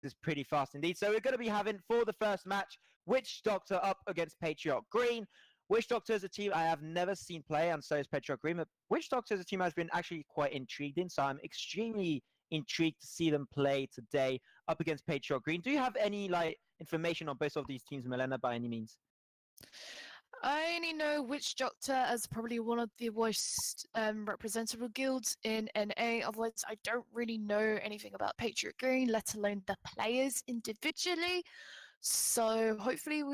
is pretty fast indeed. So we're going to be having, for the first match, Witch Doctor up against Patriot Green. Witch Doctor is a team I have never seen play, and so is Patriot Green. But Witch Doctor is a team I've been actually quite intrigued in, so I'm extremely intrigued to see them play today up against Patriot Green. Do you have any information on both of these teams, Milena, by any means? I only know Witch Doctor as probably one of the worst representable guilds in NA. Otherwise, I don't really know anything about Patriot Green, let alone the players individually. So hopefully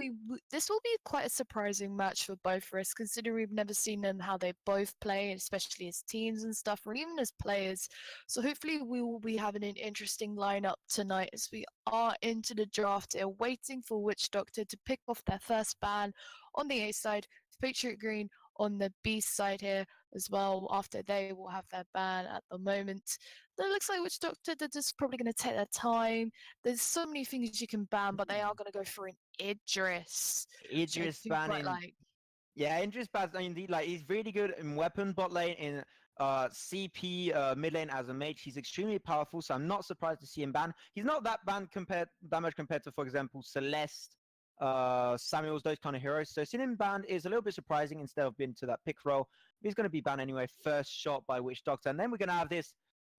this will be quite a surprising match for both of us, considering we've never seen them how they both play, especially as teams and stuff, or even as players. So hopefully we will be having an interesting lineup tonight as we are into the draft here, waiting for Witch Doctor to pick off their first ban on the A side, Patriot Green on the B side here as well, after they will have their ban at the moment. It looks like Witch Doctor, they're just probably going to take their time. There's so many things you can ban, but they are going to go for an Idris. Idris banning. Yeah, Idris bans indeed. Like, he's really good in weapon bot lane, in CP mid lane as a mage. He's extremely powerful, so I'm not surprised to see him ban. He's not that banned that much compared to, for example, Celeste, Samuels, those kind of heroes. So seeing him banned is a little bit surprising instead of being to that pick roll. He's going to be banned anyway. First shot by Witch Doctor, and then we're going to have this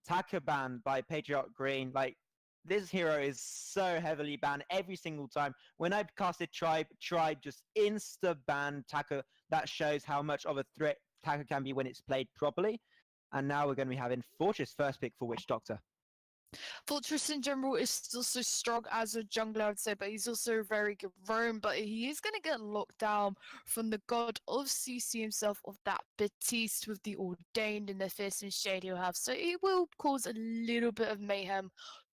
Taka ban by Patriot Green. Like, this hero is so heavily banned every single time. When I casted Tribe just insta-ban Taka. That shows how much of a threat Taka can be when it's played properly. And now we're going to be having Fortress first pick for Witch Doctor. Fortress in general is also strong as a jungler, I would say, but he's also a very good roam. But he is going to get locked down from the god of CC himself, of that Batiste with the Ordained and the Fearsome Shade he'll have. So it will cause a little bit of mayhem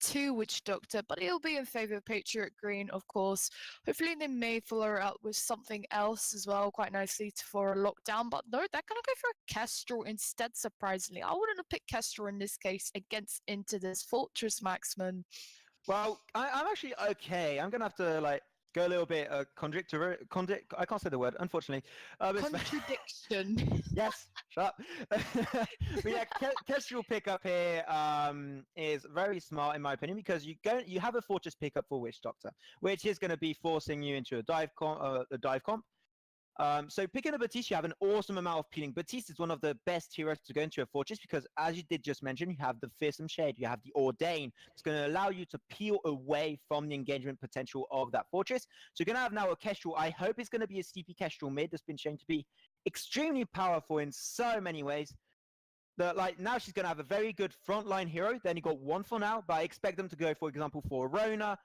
to Witch Doctor, but he'll be in favor of Patriot Green, of course. Hopefully they may follow it up with something else as well, quite nicely for a lockdown. But no, they're going to go for a Kestrel instead, surprisingly. I wouldn't have picked Kestrel in this case against into this Fortress Maxman. Well, I'm actually okay. I'm going to have to, go a little bit I can't say the word, unfortunately. Contradiction. Yes, shut up. But yeah, Kestrel pickup here is very smart in my opinion, because you have a Fortress pickup for Witch Doctor, which is going to be forcing you into a dive comp. So picking a Batiste, you have an awesome amount of peeling. Batiste is one of the best heroes to go into a Fortress because, as you did just mention, you have the Fearsome Shade, you have the Ordain. It's going to allow you to peel away from the engagement potential of that Fortress. So you're going to have now a Kestrel. I hope it's going to be a CP Kestrel mid that's been shown to be extremely powerful in so many ways. Now she's going to have a very good frontline hero. Then you got one for now, but I expect them to go, for example, for Rona,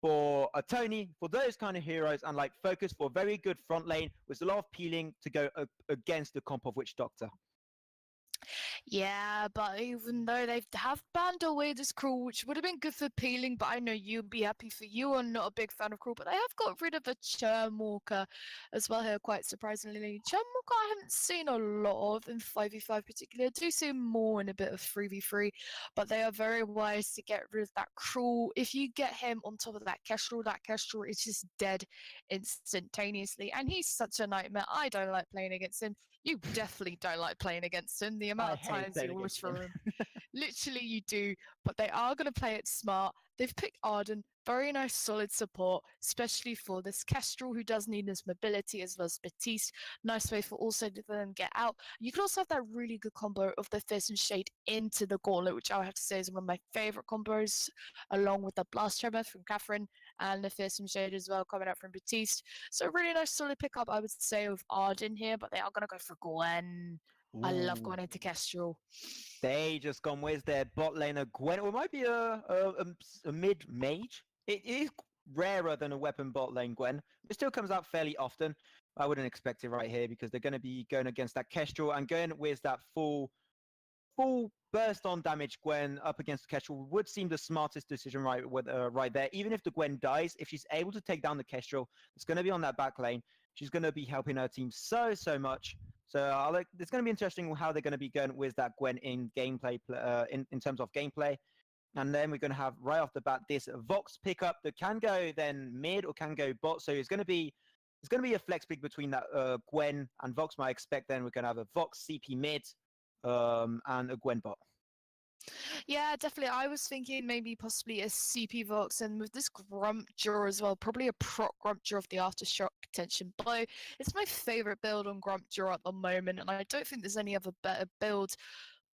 for a Tony, for those kind of heroes, and focus for a very good front lane with a lot of peeling to go against the comp of Witch Doctor. Yeah, but even though they have banned away this Cruel, which would have been good for peeling, but I know you'd be happy for you. I'm not a big fan of Cruel, but they have got rid of a Churmwalker as well here, quite surprisingly. Churmwalker I haven't seen a lot of in 5v5 particularly. I do see more in a bit of 3v3, but they are very wise to get rid of that Cruel. If you get him on top of that Kestrel is just dead instantaneously, and he's such a nightmare. I don't like playing against him. You definitely don't like playing against him. The amount of times you wish for him. Literally, you do. But they are going to play it smart. They've picked Arden. Very nice, solid support, especially for this Kestrel, who does need this mobility, as well as Batiste. Nice way for also to then get out. You can also have that really good combo of the Fearsome Shade into the Gauntlet, which I would have to say is one of my favorite combos, along with the Blast Tremor from Catherine and the Fearsome Shade as well, coming out from Batiste. So really nice, solid pickup, I would say, of Arden here, but they are going to go for Gwen. Ooh. I love going into Kestrel. They just gone with their bot laner Gwen, or it might be a mid mage. It is rarer than a weapon bot lane Gwen. It still comes out fairly often. I wouldn't expect it right here because they're going to be going against that Kestrel and going with that full burst on damage Gwen up against the Kestrel would seem the smartest decision right there. Even if the Gwen dies, if she's able to take down the Kestrel, it's going to be on that back lane. She's going to be helping her team so much. So it's going to be interesting how they're going to be going with that Gwen in gameplay, in terms of gameplay. And then we're going to have right off the bat this Vox pickup that can go then mid or can go bot. So it's going to be a flex pick between that Gwen and Vox. I expect then we're going to have a Vox CP mid and a Gwen bot. Yeah, definitely. I was thinking maybe possibly a CP Vox and with this Grump Jaw as well, probably a proc Grump Jaw of the Aftershock tension blow. It's my favorite build on Grump Jaw at the moment, and I don't think there's any other better build.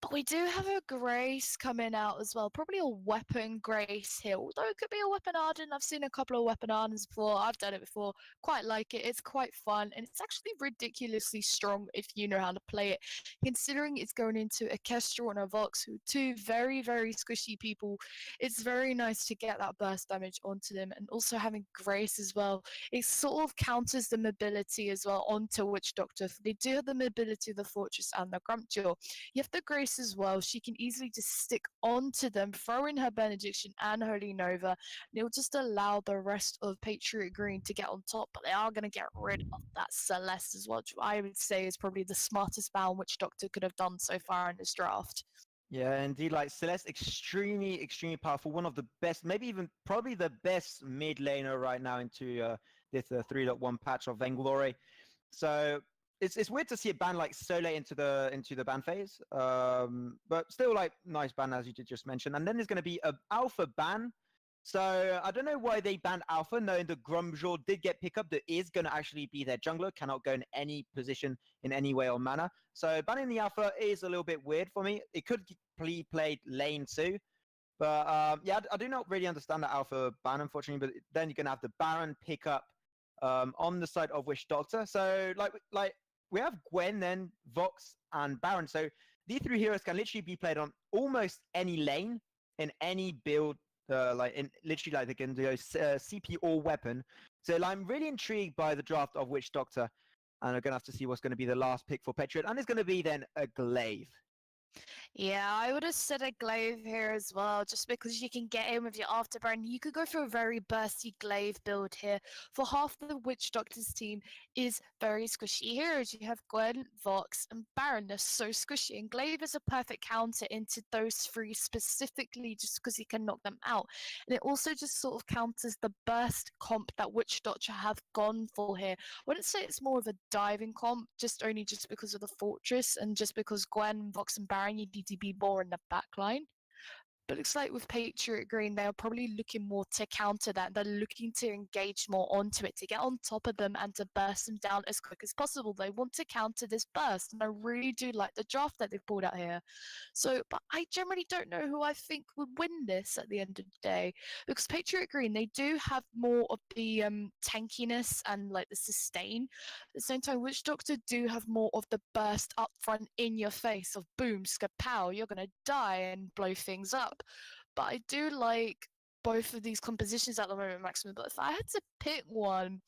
But we do have a Grace coming out as well. Probably a Weapon Grace here. Although it could be a Weapon Arden. I've seen a couple of Weapon Ardens before. I've done it before. Quite like it. It's quite fun. And it's actually ridiculously strong if you know how to play it. Considering it's going into a Kestrel and a Vox, who are two very, very squishy people, it's very nice to get that burst damage onto them. And also having Grace as well. It sort of counters the mobility as well onto Witch Doctor. They do have the mobility of the Fortress and the Grumpjaw. You have the Grace as well. She can easily just stick onto them, throw in her Benediction and Holy Nova, and it'll just allow the rest of Patriot Green to get on top. But they are going to get rid of that Celeste as well, which I would say is probably the smartest bound which Doctor could have done so far in this draft. Yeah, indeed. Like Celeste, extremely, extremely powerful. One of the best, maybe even probably the best mid laner right now into this 3.1 patch of Vainglory. So it's weird to see it ban like so late into the ban phase. But still like nice ban as you did just mention. And then there's going to be an alpha ban. So I don't know why they banned alpha, knowing the Grumjaw did get pickup. That is going to actually be their jungler, cannot go in any position in any way or manner. So banning the alpha is a little bit weird for me. It could be played lane too. But yeah, I do not really understand the alpha ban, unfortunately. But then you're going to have the Baron pick up on the side of Witch Doctor. So like we have Gwen, then Vox, and Baron. So these three heroes can literally be played on almost any lane in any build. Like in literally like they can do CP or weapon. So like, I'm really intrigued by the draft of Witch Doctor, and I'm gonna have to see what's going to be the last pick for Patriot, and it's going to be then a Glaive. Yeah, I would have said a glaive here as well, just because you can get in with your afterburn. You could go for a very bursty glaive build here. For half the Witch Doctor's team is very squishy heroes. You have Gwen, Vox, and Baron. They're so squishy, and glaive is a perfect counter into those three specifically, just because you can knock them out. And it also just sort of counters the burst comp that Witch Doctor have gone for here. I wouldn't say it's more of a diving comp, just because of the fortress and just because Gwen, Vox, and Baron you need to be more in the back line. But it looks like with Patriot Green, they are probably looking more to counter that. They're looking to engage more onto it, to get on top of them and to burst them down as quick as possible. They want to counter this burst, and I really do like the draft that they've pulled out here. So, but I generally don't know who I think would win this at the end of the day, because Patriot Green, they do have more of the tankiness and like the sustain. At the same time, Witch Doctor do have more of the burst up front in your face of boom, skapow, you're gonna die and blow things up. But I do like both of these compositions at the moment, Maximum. But if I had to pick one,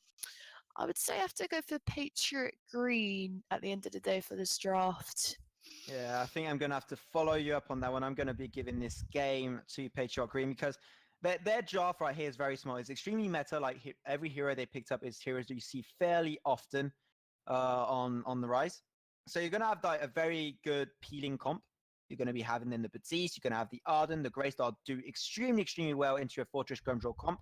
I would say I have to go for Patriot Green at the end of the day for this draft. Yeah, I think I'm going to have to follow you up on that one. I'm going to be giving this game to Patriot Green because their draft right here is very small. It's extremely meta. Like every hero they picked up is heroes that you see fairly often on the rise. So you're going to have like a very good peeling comp. You're going to be having in the Batiste. You're going to have the Arden, the Greystar do extremely, extremely well into your Fortress Grumdraw comp.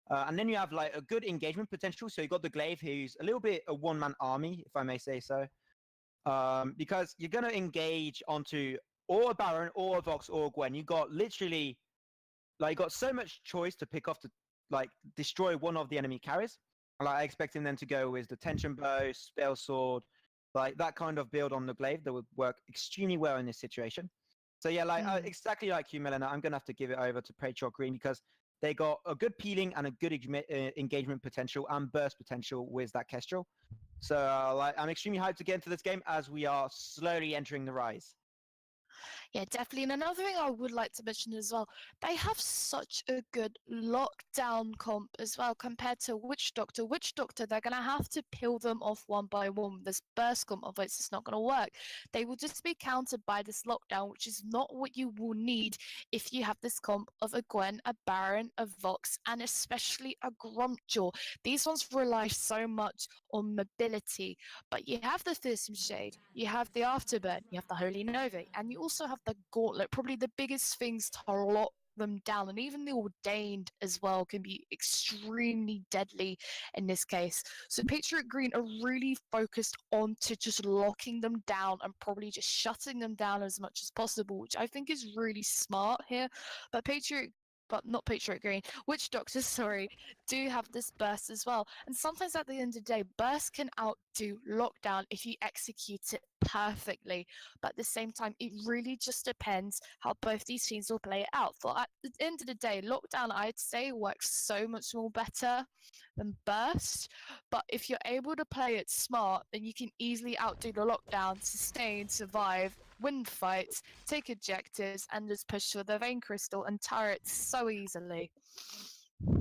And then you have like a good engagement potential. So you got the Glaive, who's a little bit a one-man army, if I may say so. Because you're going to engage onto or a Baron or a Vox or a Gwen. You got literally, like, you got so much choice to pick off to, like, destroy one of the enemy carries. Like, expecting them to go with the Tension Bow, Spell Sword, like, that kind of build on the Glaive that would work extremely well in this situation. So, yeah, like, exactly like you, Melina, I'm going to have to give it over to Patriot Green because they got a good peeling and a good engagement potential and burst potential with that Kestrel. So like, I'm extremely hyped to get into this game as we are slowly entering the rise. Yeah, definitely. And another thing I would like to mention as well, they have such a good lockdown comp as well compared to Witch Doctor. Witch Doctor, they're going to have to peel them off one by one with this burst comp, otherwise it's not going to work. They will just be countered by this lockdown, which is not what you will need if you have this comp of a Gwen, a Baron, a Vox, and especially a Grumpjaw. These ones rely so much on mobility, but you have the Fearsome Shade, you have the Afterburn, you have the Holy Nova, and you also have the Gauntlet, probably the biggest things to lock them down. And even the Ordained as well can be extremely deadly in this case. So Patriot Green are really focused on to just locking them down and probably just shutting them down as much as possible, which I think is really smart here. But not Patriot Green, Witch Doctors, sorry, do have this burst as well. And sometimes at the end of the day, burst can outdo lockdown if you execute it perfectly. But at the same time, it really just depends how both these teams will play it out. For at the end of the day, lockdown, I'd say, works so much more better than burst. But if you're able to play it smart, then you can easily outdo the lockdown, sustain, survive, win fights, take objectives, and just push for the Vein Crystal and turrets so easily.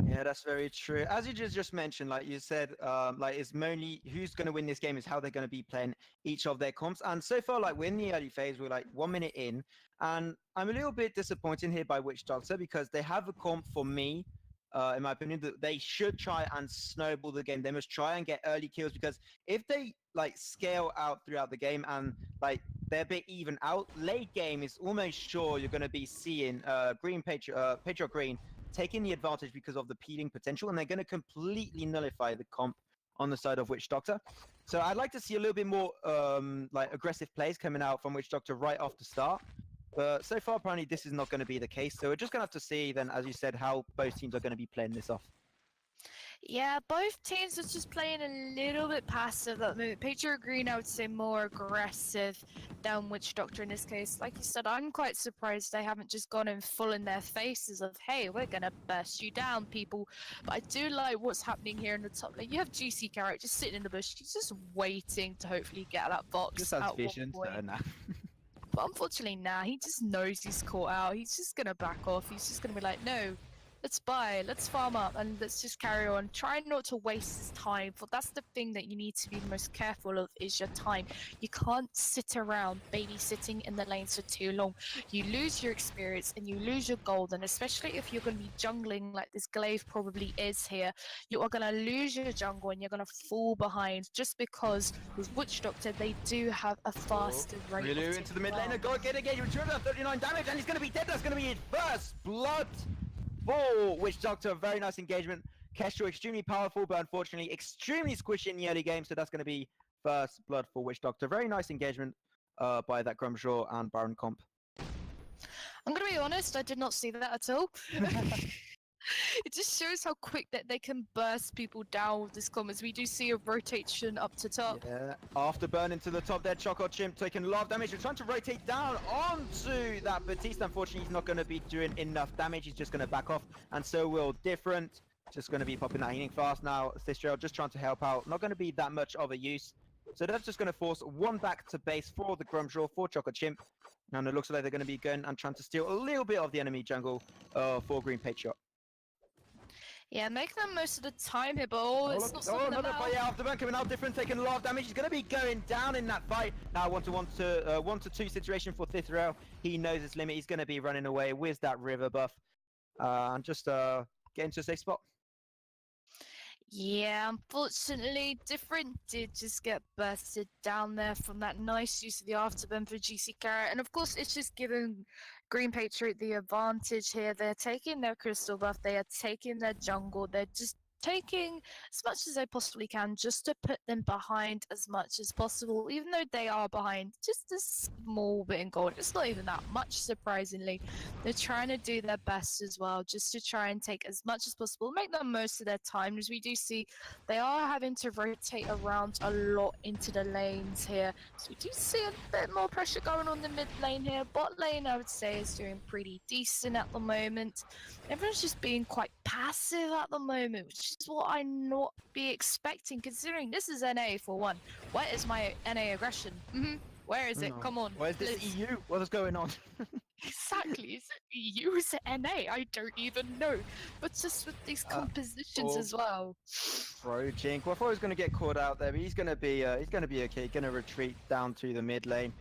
Yeah, that's very true. As you just mentioned, like you said, like it's mainly who's going to win this game is how they're going to be playing each of their comps. And so far, like we're in the early phase, we're like 1 minute in, and I'm a little bit disappointed here by Witch Doctor because they have a comp for me, in my opinion, that they should try and snowball the game. They must try and get early kills because if they like scale out throughout the game and like they're a bit even out, late game is almost sure you're going to be seeing Patriot Green taking the advantage because of the peeling potential, and they're going to completely nullify the comp on the side of Witch Doctor. So I'd like to see a little bit more like aggressive plays coming out from Witch Doctor right off the start. But so far, apparently, this is not going to be the case. So we're just going to have to see then, as you said, how both teams are going to be playing this off. Yeah, both teams are just playing a little bit passive at the moment. Patriot Green, I would say, more aggressive than Witch Doctor in this case. Like you said, I'm quite surprised they haven't just gone in full in their faces of, hey, we're going to burst you down, people. But I do like what's happening here in the top lane. You have Juicy Carrot just sitting in the bush. He's just waiting to hopefully get that box Just has out vision, one point. so nah. But unfortunately, nah, he just knows he's caught out. He's just going to back off. He's just going to be like, no. Let's buy, let's farm up, and let's just carry on. Try not to waste his time, for that's the thing that you need to be most careful of, is your time. You can't sit around babysitting in the lanes for too long. You lose your experience and you lose your gold, and especially if you're going to be jungling like this Glaive probably is here, you are going to lose your jungle and you're going to fall behind just because with Witch Doctor, they do have a faster rate. Riolu into the mid lane, go get again, you return 39 damage, and he's going to be dead. That's going to be his first blood for Witch Doctor. Very nice engagement. Kestrel extremely powerful, but unfortunately extremely squishy in the early game, so that's going to be first blood for Witch Doctor. Very nice engagement by that Grumshaw and Baron comp. I'm going to be honest, I did not see that at all. It just shows how quick that they can burst people down with this comp, as we do see a rotation up to top. Yeah, afterburn into the top there, Choco Chimp taking a lot of damage. He's trying to rotate down onto that Batiste. Unfortunately, he's not going to be doing enough damage. He's just going to back off, and so will Different. Just going to be popping that healing fast now. Thistral just trying to help out. Not going to be that much of a use. So that's just going to force one back to base for the Grumshaw, for Choco Chimp. And it looks like they're going to be going and trying to steal a little bit of the enemy jungle for Green Patriot. Yeah, make them most of the time here, but it's not something another fight afterburn coming out, Different taking a lot of damage. He's going to be going down in that fight. Now 1-to-2 situation for Thithrel. He knows his limit. He's going to be running away with that river buff and just get into a safe spot. Yeah, unfortunately, Different did just get bursted down there from that nice use of the afterburn for GC Carrot. And of course, it's just giving Green Patriot the advantage here. They're taking their crystal buff, they are taking their jungle, they're just taking as much as they possibly can just to put them behind as much as possible, even though they are behind just a small bit in gold. It's not even that much, surprisingly. They're trying to do their best as well, just to try and take as much as possible, make the most of their time, as we do see they are having to rotate around a lot into the lanes here. So we do see a bit more pressure going on the mid lane here. Bot lane, I would say, is doing pretty decent at the moment. Everyone's just being quite passive at the moment, which is what I not be expecting, considering this is NA for one. Where is my NA aggression? Where is it? Come on. Where's this EU? What is going on? Exactly. Is it EU? Is it NA? I don't even know. But just with these compositions as well. Bro, Jink. Well, I thought he was going to get caught out there, but he's going to be okay. Going to retreat down to the mid lane.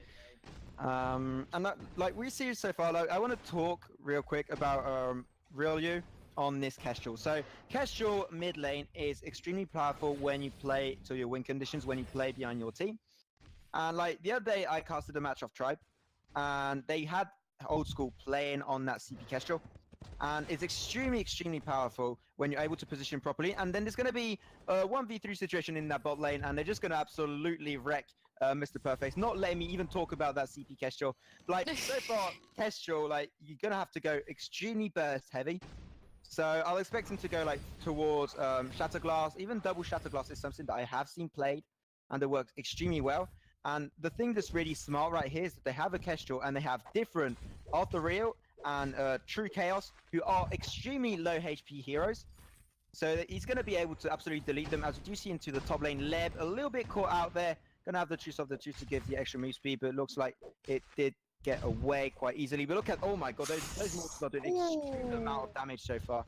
And that, like we see so far, like, I want to talk real quick about Riolu on this Kestrel. So Kestrel mid lane is extremely powerful when you play to your win conditions, when you play behind your team. And like the other day I casted a match off Tribe and they had old school playing on that CP Kestrel. and it's extremely powerful when you're able to position properly. And then there's going to be a 1v3 situation in that bot lane, and they're just going to absolutely wreck Mr. Perfect, not letting me even talk about that CP Kestrel. Like, so far, Kestrel, like, you're going to have to go extremely burst heavy. So I'll expect him to go, like, towards Shatterglass. Even double Shatterglass is something that I have seen played, and it works extremely well. And the thing that's really smart right here is that they have a Kestrel, and they have different Authorial and True Chaos, who are extremely low HP heroes. So he's going to be able to absolutely delete them. As you do see into the top lane, Leb a little bit caught out there. Going to have the choose of the two to give the extra move speed, but it looks like it did get away quite easily. But look at, oh my god, those mortals are doing extreme amount of damage so far.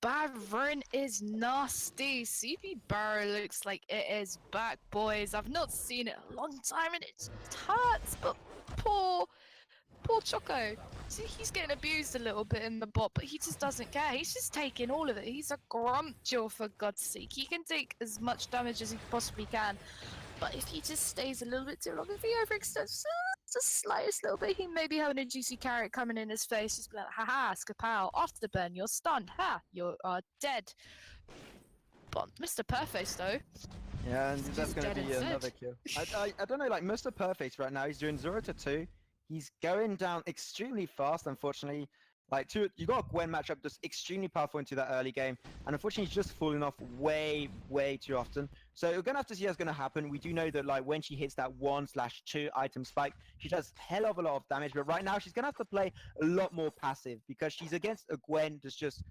Baron is nasty. CP Barrow looks like it is back, boys. I've not seen it in a long time and it just hurts, but poor Choco. See, he's getting abused a little bit in the bot, but he just doesn't care. He's just taking all of it. He's a Grumpjaw, for God's sake. He can take as much damage as he possibly can, but if he just stays a little bit too long, if he overextends the slightest little bit, he may be having a juicy carrot coming in his face. Just be like, haha, Skapow, afterburn, you're stunned. Ha, you are dead. But Mr. Perfect, though. Yeah, and that's going to be another kill. I don't know, like, Mr. Perfect right now, he's doing 0 to 2. He's going down extremely fast, unfortunately. Like, you got a Gwen matchup that's extremely powerful into that early game, and unfortunately he's just falling off way too often. So we're gonna have to see what's gonna happen. We do know that, like, when she hits that 1/2 item spike, she does hell of a lot of damage, but right now she's gonna have to play a lot more passive because she's against a Gwen that's just,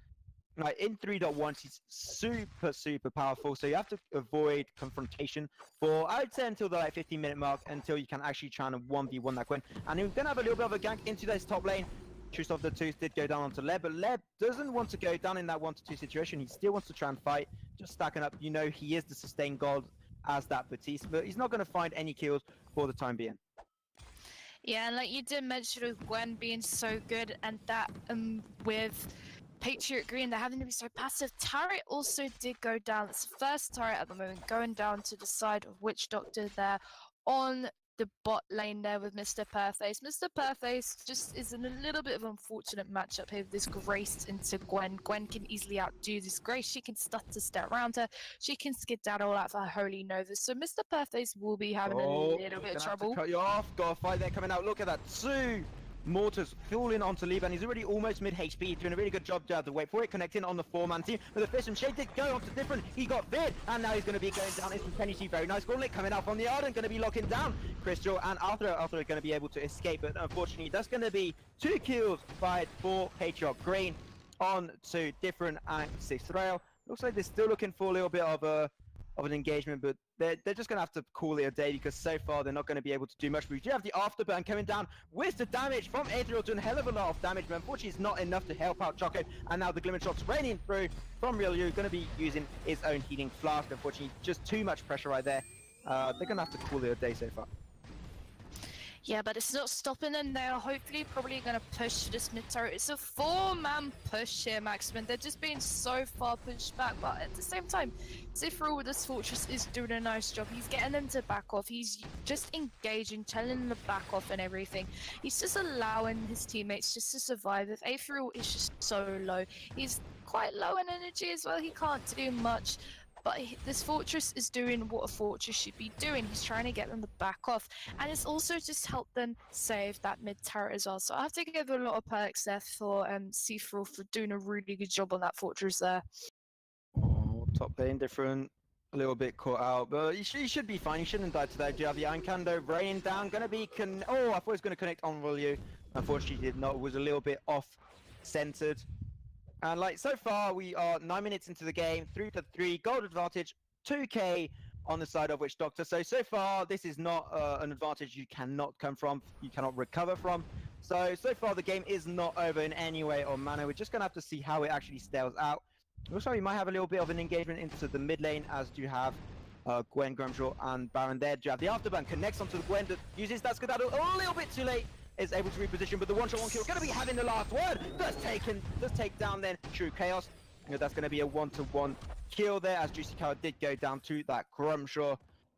like, in 3.1, she's super powerful. So you have to avoid confrontation for, I would say, until the, like, 15-minute mark, until you can actually try and 1v1 that Gwen. And we're gonna have a little bit of a gank into this top lane. Truth of the Tooth did go down onto Leb, but Leb doesn't want to go down in that 1-2 situation. He still wants to try and fight, just stacking up. You know, he is the sustained god as that Batiste, but he's not going to find any kills for the time being. Yeah, and like you did mention with Gwen being so good, and that with Patriot Green, they're having to be so passive. Turret also did go down. It's the first turret at the moment going down to the side of Witch Doctor there on the bot lane there with Mr. Perfect. Mr. Perfect just is in a little bit of an unfortunate matchup here with this Grace into Gwen. Gwen can easily outdo this Grace. She can stutter step around her. She can skedaddle out for her Holy Nova. So Mr. Perfect will be having a little bit of trouble. Cut you off. Got a fight there coming out. Look at that. Two mortars falling onto Leave, and he's already almost mid HP, doing a really good job to have to wait for it, connecting on the 4-man team. But the Fish and Shade did go onto different. He got feared, and now he's going to be going down instantaneously. Very nice gauntlet coming out from the Arden, going to be locking down Crystal, and Arthur are going to be able to escape, but unfortunately that's going to be 2 kills fired for Patriot Green on to different and 6th rail. Looks like they're still looking for a little bit of an engagement, but they're just going to have to call it a day because so far they're not going to be able to do much. We do have the afterburn coming down with the damage from Adriel, doing a hell of a lot of damage, but unfortunately it's not enough to help out Choco. And now the Glimmer shots raining through from Real Yu, going to be using his own healing flask. Unfortunately, just too much pressure right there. They're going to have to call it a day so far. Yeah, but it's not stopping them. They're hopefully probably going to push this mid turret. It's a 4-man push here, Maxman. They're just being so far pushed back, but at the same time, Zifril with this Fortress is doing a nice job. He's getting them to back off. He's just engaging, telling them to back off and everything. He's just allowing his teammates just to survive. If Aetheril is just so low, he's quite low in energy as well. He can't do much. But this Fortress is doing what a Fortress should be doing. He's trying to get them to back off. And it's also just helped them save that mid-turret as well. So I have to give a lot of perks there for Seafril for doing a really good job on that Fortress there. Oh, top lane different. A little bit caught out, but he should be fine. He shouldn't die today. Do you have the Ankando raining down? Gonna be oh, I thought it was gonna connect on Ryu. Unfortunately, did not. It was a little bit off-centered. And like so far, we are 9 minutes into the game, 3-3, gold advantage, 2k on the side of Witch Doctor. So far, this is not an advantage you cannot come from, you cannot recover from. So far, the game is not over in any way or manner. We're just going to have to see how it actually stays out. Also, we might have a little bit of an engagement into the mid lane, as do you have Gwen, Grumpjaw, and Baron there. Do you have the Afterburn connects onto the Gwen that uses that skedaddle a little bit too late. Is able to reposition, but the one-shot one kill going to be having the last word. Does take down then True Chaos. You know, that's going to be a 1-to-1 kill there, as Juicy Cow did go down to that Grumpjaw.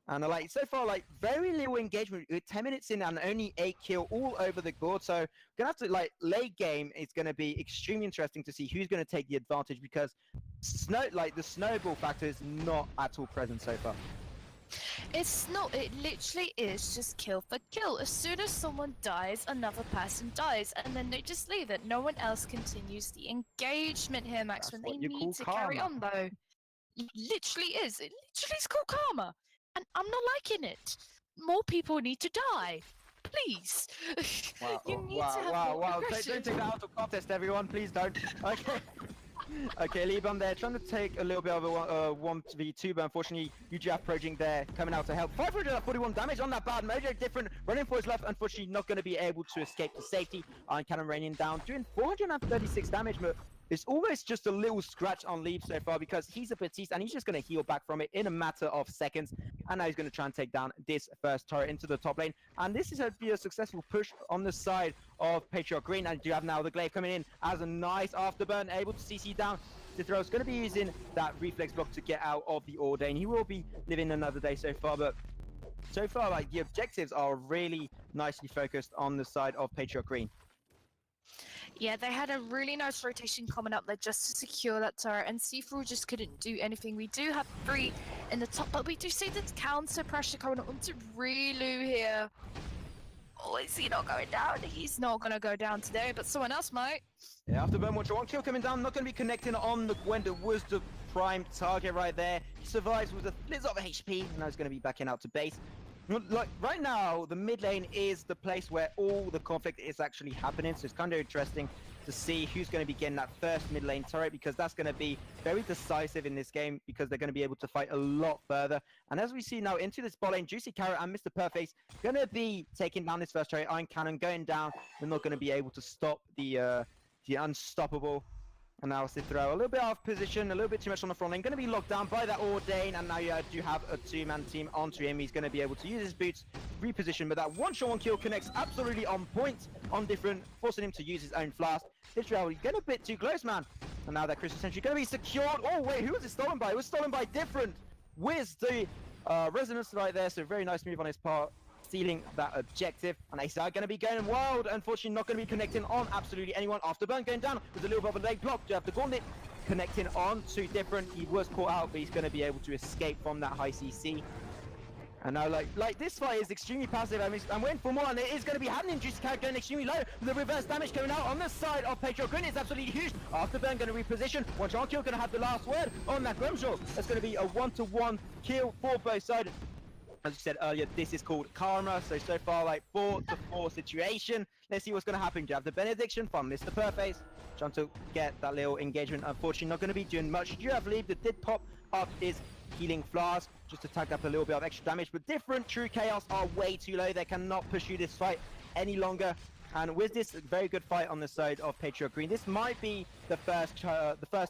And like so far, like very little engagement. We're 10 minutes in and only 8 kill all over the board. So gonna have to like late game. It's gonna be extremely interesting to see who's gonna take the advantage because the snowball factor is not at all present so far. It's not, it literally is just kill for kill. As soon as someone dies, another person dies, and then they just leave it. No one else continues the engagement here, Max, That's when what they you need call to carry karma. on, though. It literally is. It literally is called karma. And I'm not liking it. More people need to die. Please. Wow, You need to have more Don't aggression. take that out of context, everyone. Please don't. Okay. Okay, Liban there trying to take a little bit of a 1v2, but unfortunately, UGF Projing there coming out to help. 541 damage on that bad Mojo different, running for his left, unfortunately not going to be able to escape to safety. Iron Cannon raining down, doing 436 damage, but it's almost just a little scratch on Leap so far because he's a Batiste and he's just going to heal back from it in a matter of seconds. And now he's going to try and take down this first turret into the top lane. And this is going to be a successful push on the side of Patriot Green. And you have now the Glaive coming in as a nice afterburn, able to CC down. Cithro's going to be using that reflex block to get out of the Ordain. He will be living another day so far, but so far, like the objectives are really nicely focused on the side of Patriot Green. Yeah, they had a really nice rotation coming up there just to secure that turret, and Seafood just couldn't do anything. We do have 3 in the top, but we do see the counter pressure coming up onto Relu here. Oh, is he not going down? He's not going to go down today, but someone else might. Yeah, after Burnwatcher, 1 kill coming down, not going to be connecting on the Gwen that was the prime target right there. He survives with a blitz of HP, and now he's going to be backing out to base. Like right now, the mid lane is the place where all the conflict is actually happening, so it's kind of interesting to see who's going to be getting that first mid lane turret because that's going to be very decisive in this game because they're going to be able to fight a lot further. And as we see now into this bot lane, Juicy Carrot and Mr. Perfect going to be taking down this first turret. Iron Cannon going down. They're not going to be able to stop the unstoppable. And now Cithro a little bit off position, a little bit too much on the front lane. Going to be locked down by that Ordain, and now you do have a 2-man team onto him. He's going to be able to use his boots, reposition, but that 1-shot 1 kill connects absolutely on point, on different, forcing him to use his own flask. Literally, he's getting a bit too close, man. And now that Crystal Sentry going to be secured. Oh, wait, who was it stolen by? It was stolen by Different. Wiz the resonance right there, so very nice move on his part. Stealing that objective, and they are going to be going wild. Unfortunately, not going to be connecting on absolutely anyone. Afterburn going down with a little bit of a leg block. You have the Gauntlet connecting on to Different. He was caught out, but he's going to be able to escape from that high CC. And now, like this fight is extremely passive. I mean, I'm waiting for more, and it is going to be happening. Juicy Carrot going extremely low. The reverse damage coming out on the side of Patriot Green is absolutely huge. Afterburn going to reposition. 1-shot kill going to have the last word on that Grimshaw. That's going to be a 1-to-1 kill for both sides. As you said earlier, this is called karma. So far, like 4-to-4 situation. Let's see what's going to happen. Do you have the benediction from Mr. Perfect? Trying to get that little engagement. Unfortunately, not going to be doing much. Do you have leave that did pop up his healing flask just to tag up a little bit of extra damage. But Different True Chaos are way too low. They cannot pursue this fight any longer. And with this very good fight on the side of Patriot Green, this might be the first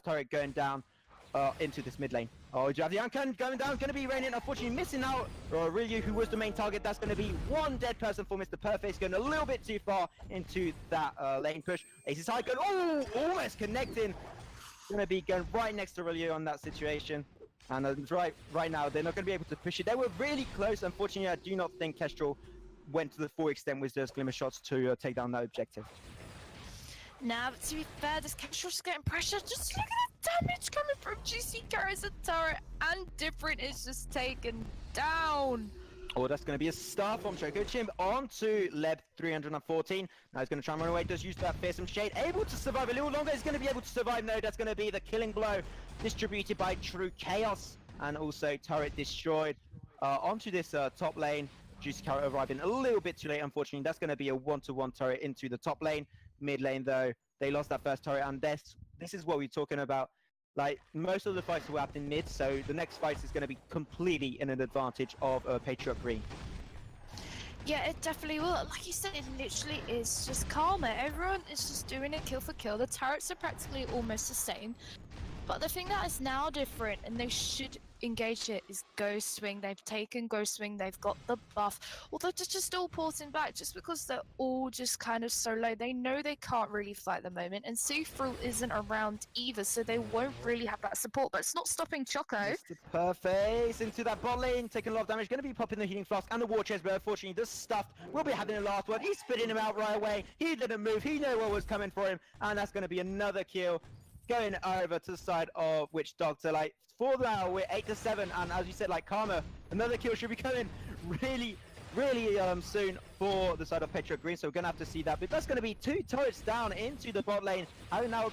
turret going down into this mid lane. Oh, you have the Ankan going down, going to be raining, unfortunately missing out. Ryu, who was the main target, that's going to be 1 dead person for Mr. Perfect, going a little bit too far into that lane push. Ace is high, going, oh, almost connecting. Going to be going right next to Ryu on that situation. And right now, they're not going to be able to push it. They were really close. Unfortunately, I do not think Kestrel went to the full extent with those glimmer shots to take down that objective. Now, to be fair, this Kestrel's getting pressure. Just look at the damage coming from Juicy Carrot's turret, and Different is just taken down. Oh, that's going to be a star from Choco Chimp onto Leb 314. Now he's going to try and run away. Does use that fearsome shade. Able to survive a little longer. He's going to be able to survive. No, that's going to be the killing blow distributed by True Chaos. And also turret destroyed onto this top lane. Juicy Carrot arriving a little bit too late, unfortunately. That's going to be a 1-to-1 turret into the top lane. Mid lane, though, they lost that first turret. And this is what we're talking about. Like, most of the fights will happen mid, so the next fight is going to be completely in an advantage of Patriot Green. Yeah, it definitely will. Like you said, it literally is just karma. Everyone is just doing it kill for kill. The turrets are practically almost the same. But the thing that is now different, and they should engage it, is Ghost Swing. They've taken Ghost Swing, they've got the buff. Although they're just all porting back, just because they're all just kind of so low. They know they can't really fight at the moment, and Seafruit isn't around either, so they won't really have that support. But it's not stopping Choco. Mr. Perfect into that bot lane, taking a lot of damage. Going to be popping the healing flask and the war chest, but unfortunately, this stuffed will be having the last word. He's spitting him out right away. He didn't move. He knew what was coming for him, and that's going to be another kill. Going over to the side of Witch Doctor. Like, for now, we're 8-7, and as you said, like, Karma, another kill should be coming really soon for the side of Patriot Green, so we're going to have to see that. But that's going to be 2 turrets down into the bot lane, having now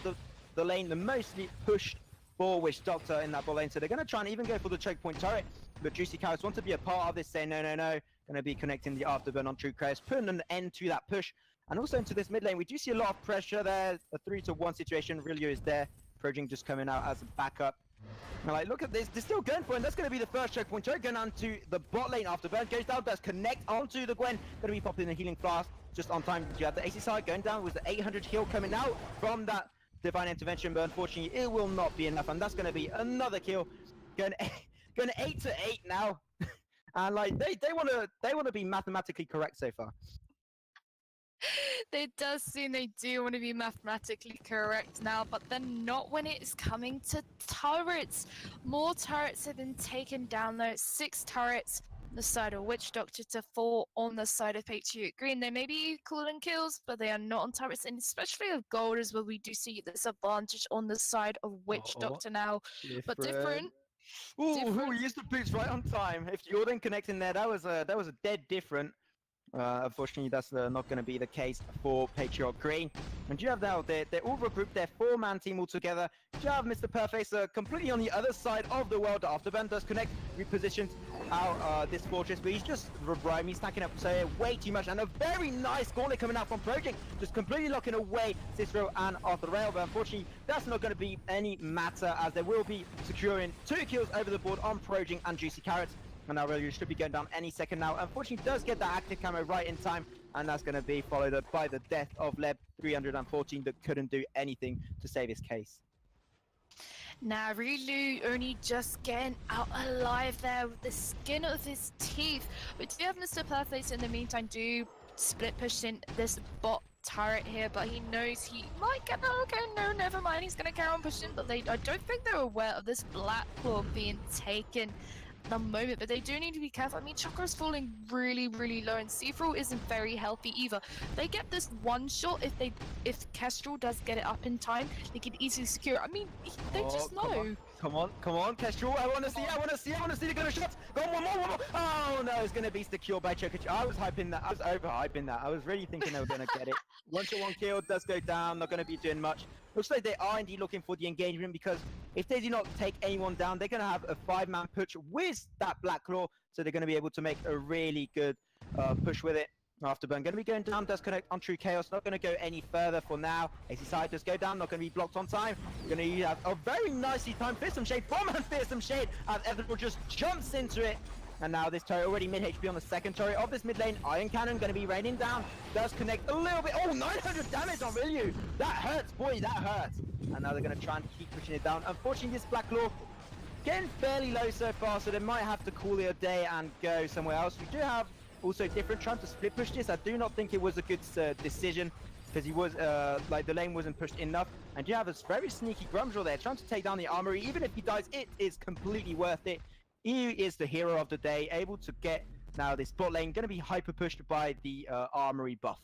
the lane the mostly pushed for Witch Doctor in that bot lane, so they're going to try and even go for the choke point turret. But Juicy Carrots want to be a part of this, saying no. Going to be connecting the afterburn on True Chaos, putting an end to that push. And also into this mid lane, we do see a lot of pressure there. A 3-to-1 situation. Rilio is there. Projing just coming out as a backup. And like, look at this. They're still going for it. And that's going to be the first choke point turret going onto the bot lane. Afterburn goes down. Does connect onto the Gwen. Going to be popping the healing flask just on time. You have the AC side going down with the 800 heal coming out from that divine intervention. But unfortunately, it will not be enough. And that's going to be another kill. Going 8-8 now. And like, they want to be mathematically correct so far. It does seem they do want to be mathematically correct now, but then not when it is coming to turrets. More turrets have been taken down though. 6 turrets on the side of Witch Doctor to 4 on the side of Patriot Green. They may be calling kills, but they are not on turrets, and especially of gold as well. We do see this advantage on the side of Witch Doctor now, but different. Ooh, he used the boots right on time. If Jordan connecting there, that was a dead different. Unfortunately, that's not going to be the case for Patriot Green. And you have now, they're all regrouped, they're 4-man team all together. You have Mr. Perfect completely on the other side of the world. Afterburn does connect, repositions out this fortress, but he's just Rhyme, he's stacking up so way too much. And a very nice gauntlet coming out from Project, just completely locking away Cicero and Arthur Rail. But unfortunately, that's not going to be any matter, as they will be securing 2 kills over the board on Project and Juicy Carrots. And now really should be going down any second now. Unfortunately, does get that active camo right in time, and that's going to be followed up by the death of Leb 314 that couldn't do anything to save his case. Now, Rilu only just getting out alive there with the skin of his teeth. We do have Mr. Perfect in the meantime, do split push in this bot turret here, but he knows he might get okay, no, never mind, he's going to carry on pushing, but I don't think they're aware of this Black Claw being taken the moment, but they do need to be careful. I mean, Chakra's falling really low, and Seafruit isn't very healthy either. They get this one shot. If Kestrel does get it up in time, they can easily secure. I mean, they just know. Come on, Kestrel. I want to see the gunner shots. Go on, one more. Oh no, it's gonna be secured by Choco. I was hyping that. I was overhyping that. I was really thinking they were gonna get it. 1-to-1 kill does go down. Not gonna be doing much. Looks like they are indeed looking for the engagement, because if they do not take anyone down, they're going to have a 5-man push with that Black Claw, so they're going to be able to make a really good push with it. Afterburn going to be going down, does connect on True Chaos, not going to go any further for now. AC side does go down, not going to be blocked on time. Going to have a very nicely timed Fearsome Shade, 4-man Fearsome Shade, as Everett just jumps into it. And now this turret already mid HP on the second turret of this mid lane. Iron Cannon going to be raining down. Does connect a little bit. Oh, 900 damage on Ryu. That hurts, boy, that hurts. And now they're going to try and keep pushing it down. Unfortunately, this Black Claw getting fairly low so far, so they might have to call it a day and go somewhere else. We do have also different trying to split push this. I do not think it was a good decision, because he was like the lane wasn't pushed enough. And you have a very sneaky Grumdrel there trying to take down the armory. Even if he dies, it is completely worth it. He is the hero of the day, able to get now this bot lane, going to be hyper pushed by the armory buff.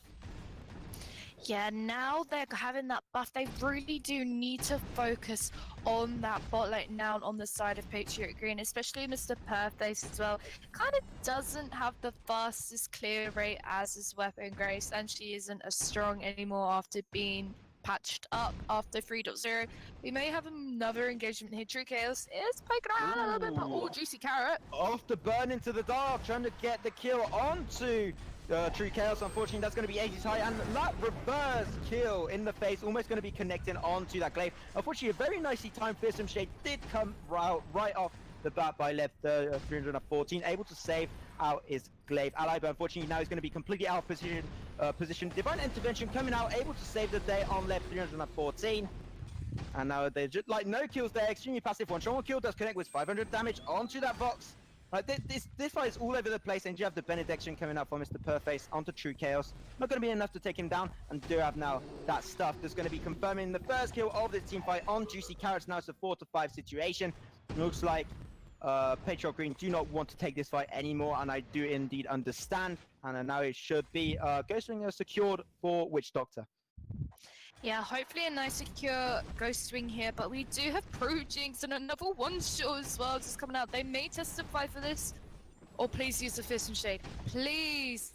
Yeah, now they're having that buff, they really do need to focus on that bot lane now on the side of Patriot Green, especially Mr. Perfect as well. Kind of doesn't have the fastest clear rate as his Weapon Grace, and she isn't as strong anymore after being patched up after 3.0. We may have another engagement here. True Chaos is poking around a little bit, but oh, Juicy Carrot. Afterburn into the dark, trying to get the kill onto True Chaos. Unfortunately, that's going to be 80 high, and that reverse kill in the face, almost going to be connecting onto that glaive. Unfortunately, a very nicely timed Fearsome Shade did come right off the bat by Lev 314, able to save out his glaive ally, but unfortunately now he's going to be completely out of position. Divine Intervention coming out, able to save the day on Lev 314. And now they just like no kills there, extremely passive. One strong kill does connect with 500 damage onto that box. Like this fight is all over the place, and you have the benediction coming up for Mr. Perface onto True Chaos. Not going to be enough to take him down, and do have now that stuff that's going to be confirming the first kill of this team fight on Juicy Carrots. Now it's a 4-5 situation. Looks like Patriot Green do not want to take this fight anymore, and I do indeed understand. And now it should be Ghostwing secured for Witch Doctor. Yeah, hopefully a nice secure Ghost Swing here, but we do have Pro Jinx and another one-shot as well just coming out. They may testify for this, or please use the Fist and Shade. Please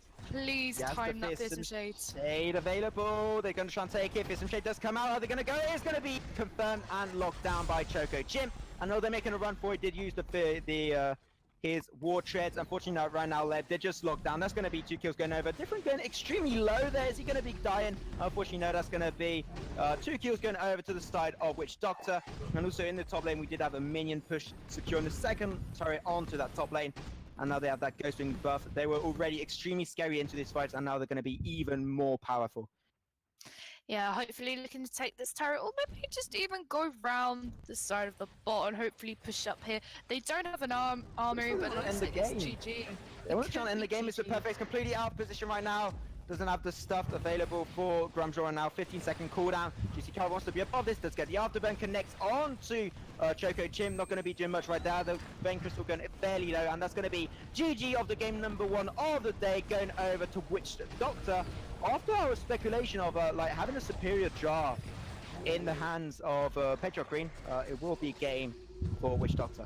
time that Fist and Shade. Shade available. They're going to try and take it. Fist and Shade does come out. Are they going to go? It's going to be confirmed and locked down by Choco Jim. I know they're making a run for it. Did use his War Treads. Unfortunately, right now, they're just locked down. That's going to be 2 kills going over. Different going extremely low there. Is he going to be dying? Unfortunately, no, that's going to be 2 kills going over to the side of Witch Doctor. And also in the top lane, we did have a minion push securing the second turret onto that top lane. And now they have that Ghostwing buff. They were already extremely scary into this fight, and now they're going to be even more powerful. Yeah, hopefully looking to take this turret, or maybe just even go round the side of the bot and hopefully push up here. They don't have an armory, but it looks like it's GG. They want to try and end the game. Mr. Perfect's completely out of position right now. Doesn't have the stuff available for Grumjaw now. 15-second cooldown. GC Carrot wants to be above this. Does get the afterburn, connects on to Choco Jim. Not going to be doing much right there. The Vein Crystal going fairly low, and that's going to be GG of the game number 1 of the day, going over to Witch Doctor. After our speculation of like having a superior jar in the hands of Patriot Green, it will be game for Witch Doctor.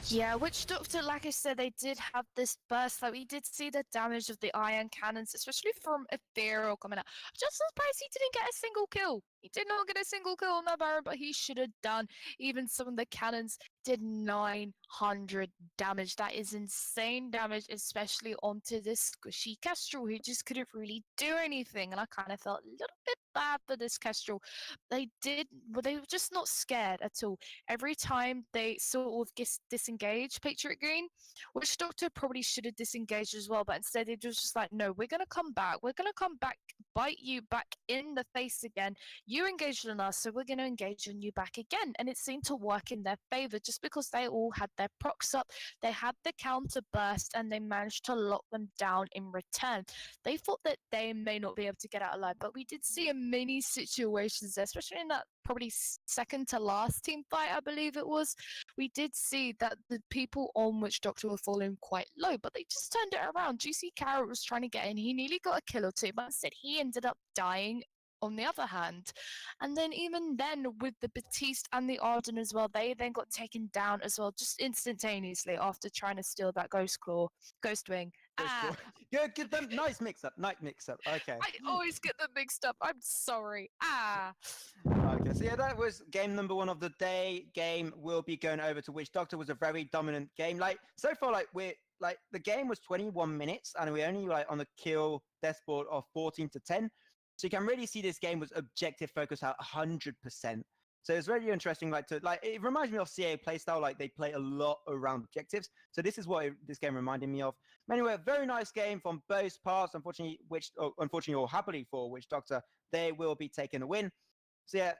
Yeah, Witch Doctor, like I said, they did have this burst. Like, we did see the damage of the iron cannons, especially from Ethereal coming out. Just surprised he didn't get a single kill. He did not get a single kill on that Baron, but he should have done. Even some of the cannons did 900 damage. That is insane damage, especially onto this squishy Kestrel, who just couldn't really do anything. And I kind of felt a little bit bad for this Kestrel. They were just not scared at all. Every time they sort of disengage Patriot Green, which Doctor probably should have disengaged as well, but instead they were just like, no, we're going to come back. We're going to come back, bite you back in the face again. You engaged on us, so we're going to engage on you back again. And it seemed to work in their favor just because they all had their procs up, they had the counter burst, and they managed to lock them down in return. They thought that they may not be able to get out alive, but we did see a many situations there, especially in that probably second to last team fight, I believe it was. We did see that the people on Witch Doctor were falling quite low, but they just turned it around. Juicy Carrot was trying to get in. He nearly got a kill or two, but instead he ended up dying on the other hand. And then even then with the Batiste and the Arden as well, they then got taken down as well, just instantaneously after trying to steal that Ghost Wing. Good, nice mix-up, okay. I always get them mixed up, I'm sorry. Okay, so yeah, that was game number 1 of the day. Game will be going over to Witch Doctor. Was a very dominant game. Like, so far, like, the game was 21 minutes, and we're only, like, on the kill death board of 14-10. So you can really see this game was objective focus at 100%. So it's very interesting, it reminds me of CA playstyle, like they play a lot around objectives. So this is what this game reminded me of. Anyway, a very nice game from both parts. Unfortunately, or happily for Witch Doctor, they will be taking a win. So yeah,